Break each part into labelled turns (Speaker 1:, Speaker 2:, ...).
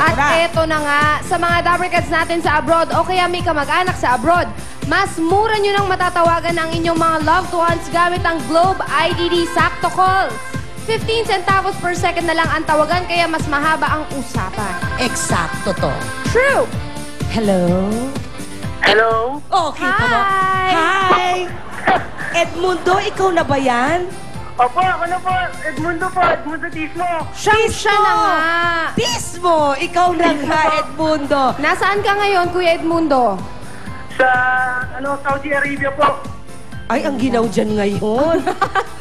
Speaker 1: At eto na nga, sa mga Dabarkads natin sa abroad o kaya may kamag-anak sa abroad, mas mura nyo nang matatawagan ang inyong mga loved ones gamit ang Globe IDD Sakto Calls. 15 centavos per second na lang ang tawagan kaya mas mahaba ang usapan.
Speaker 2: Eksakto to.
Speaker 1: True!
Speaker 2: Hello?
Speaker 3: Hello?
Speaker 2: Oh, kita mo.
Speaker 1: Hi!
Speaker 2: Hi! Edmundo, ikaw na ba yan?
Speaker 3: Opo, ako na po. Edmundo po. Edmundo Tismo.
Speaker 1: Siya na nga.
Speaker 2: Tismo! Ikaw na nga, Edmundo.
Speaker 1: Nasaan ka ngayon, Kuya Edmundo?
Speaker 3: Sa, Saudi Arabia po.
Speaker 2: Ay, ang ginaw dyan ngayon.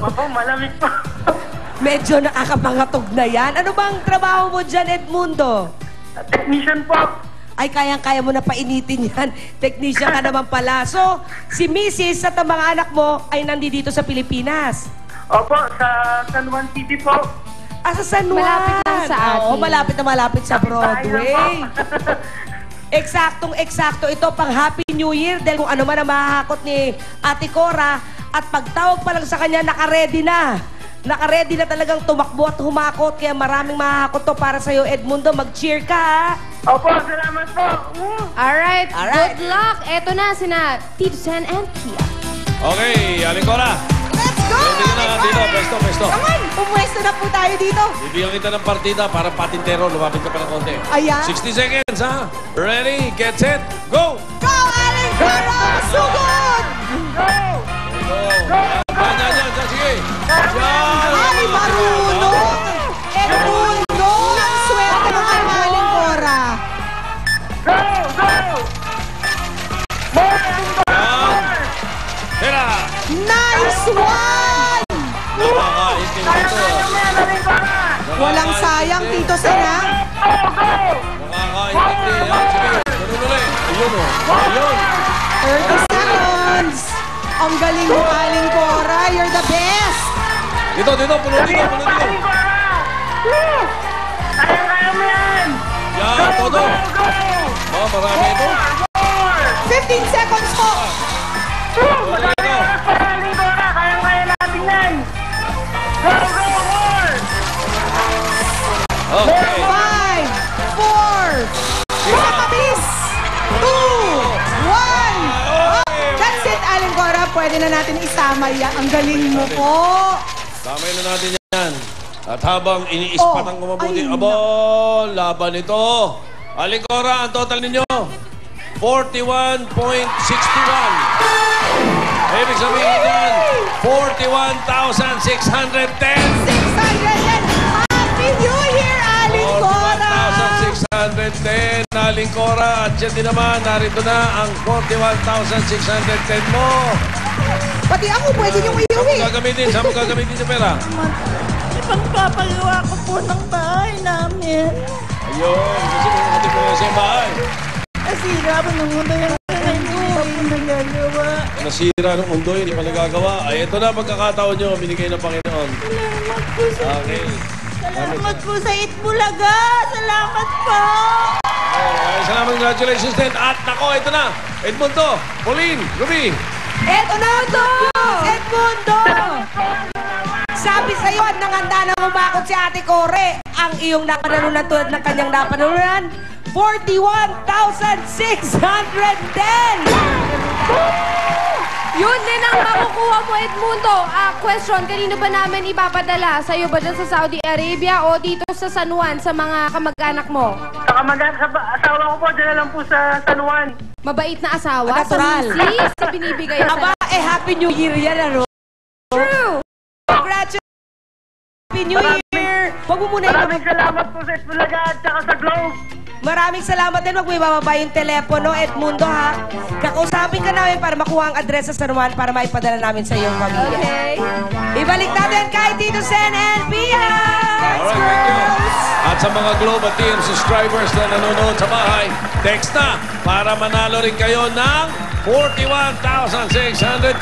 Speaker 3: Opo, malamig po.
Speaker 2: Medyo nakakapangatog na yan. Ano bang trabaho mo dyan, Edmundo?
Speaker 3: Technician po.
Speaker 2: Ay, kayang-kaya mo na painitin yan. Technician ka naman pala. So, si Mrs. at ang mga anak mo ay nandito sa Pilipinas.
Speaker 3: Opo, sa San Juan City po.
Speaker 2: Sa San Juan.
Speaker 1: Malapit lang sa atin.
Speaker 2: Oo, malapit na malapit sa Broadway. Eksaktong-eksakto ito pang Happy New Year dahil kung ano man ang mahahakot ni Ate Cora at pagtawag pa lang sa kanya, naka-ready na. Naka-ready na talagang tumakbo at humakot kaya maraming mahahakot to para sa'yo, Edmundo. Mag-cheer ka, ha?
Speaker 3: Opo, salamat po.
Speaker 1: Alright, good luck. Eto na, sina Tito Sen and Pia.
Speaker 4: Okay, Aling Cora.
Speaker 2: Let's go!
Speaker 4: Ready na dito, pesto.
Speaker 2: Come on, pumwesto na po tayo dito.
Speaker 4: Bibigyan kita ng partida para patintero. Lumapit ka pa ng konti.
Speaker 2: Ayan.
Speaker 4: 60 seconds, ha? Ready, get set, go!
Speaker 2: Go, Aling Cora! Sugod!
Speaker 3: Go!
Speaker 4: Go! Yan, sige. Yan!
Speaker 2: Ay, marunong! Edmundo! Ang swerte mo kay Aling Cora.
Speaker 3: Go! Go! More!
Speaker 4: Yan! Tira!
Speaker 2: Nice one!
Speaker 4: Nakakaintindi ito.
Speaker 2: Walang sayang, Tito Sena.
Speaker 4: Nakakaintindi. Yan, sige. Ganun ulit. Ayun, Ayun.
Speaker 2: 30 seconds. Ang galing mo, Aling Cora. You're the best.
Speaker 4: Dito. Pulo dito.
Speaker 3: Kaya mo yan!
Speaker 4: Yan, todo. Oh, marami ito.
Speaker 2: 15 seconds po.
Speaker 4: Dito.
Speaker 3: Kaya natin yan! Go! More!
Speaker 4: Okay.
Speaker 2: 5, 4, mabilis. 2, 1. That's it, Aling Cora. Pwede na natin isama yan. Ang galing mo po.
Speaker 4: Damay na natin yan. At habang iniispatan ko mabuti, laban ito. Aling Cora, ang total ninyo, 41.61. Ibig sabihin yan, 41,610.
Speaker 2: 610. Happy New Year, Aling Cora.
Speaker 4: 41,610, Aling Cora. At yan din naman, narito na ang 41,610 mo.
Speaker 2: Pati ako, pwede niyong iuwi.
Speaker 4: Saan mo gagamitin yung pera?
Speaker 5: Ipagpapagawa ko po ng bahay namin.
Speaker 4: Ayun, kasi hindi ko sa bahay.
Speaker 5: Nasira po ng mundo yung nagagawa.
Speaker 4: Nasira ng mundo, hindi pa nagagawa. Ay, ito na pagkakataon nyo, binigay ng Panginoon.
Speaker 5: Salamat po sa
Speaker 4: Okay.
Speaker 5: Salamat po sa Itbulaga. Salamat po.
Speaker 4: Ay, salamat, congratulations din. At nako, ito na. Edmundo, Pauline, Ruby.
Speaker 2: Eto na ito! Edmundo! Sabi sa'yo at nanganda na umakot si Ate Core. Ang iyong napanalunan tulad ng kanyang napanalunan, 41,610!
Speaker 1: Yun din ang makukuha mo, Edmundo. Question, kanino ba namin ipapadala? Sa'yo ba dyan sa Saudi Arabia o dito sa San Juan sa mga kamag-anak mo?
Speaker 3: Sa asawa ko po, dyan na lang po sa San Juan.
Speaker 1: Mabait na asawa?
Speaker 2: Natural.
Speaker 1: Sa misis na binibigay sa...
Speaker 2: Aba, Happy New Year yan, ano?
Speaker 1: True!
Speaker 2: Congratulations! Happy New Year! Huwag mo muna
Speaker 3: Maraming salamat po sa Itbulaga at saka sa Globe.
Speaker 2: Maraming salamat din. Huwag mo ibababa yung telepono, Edmundo, ha? Kakausapin ka namin para makuha ang address sa San Juan para maipadala namin sa iyong pamilya.
Speaker 1: Okay.
Speaker 2: Ibalik natin kay Tito Sen and Pia!
Speaker 4: Alright, thank you. At sa mga Globe at TM subscribers na nanonood sa bahay, text na para manalo rin kayo ng 41,610.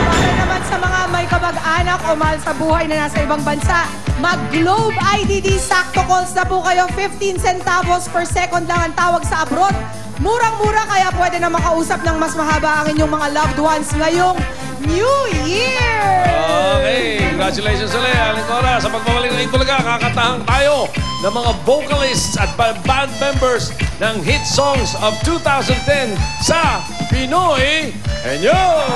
Speaker 2: Para naman sa mga may kamag-anak o mahal sa buhay na nasa ibang bansa, mag-Globe IDD Sakto Calls na po kayo. 15 centavos per second lang ang tawag sa abroad. Murang-mura kaya pwede na makausap ng mas mahaba ang inyong mga loved ones ngayong New Year!
Speaker 4: Okay, congratulations ulit, Aling Cora. Sa pagbabalik ng Itbulaga, kakatahang tayo ng mga vocalists at band members ng hit songs of 2010 sa Pinoy Henyo!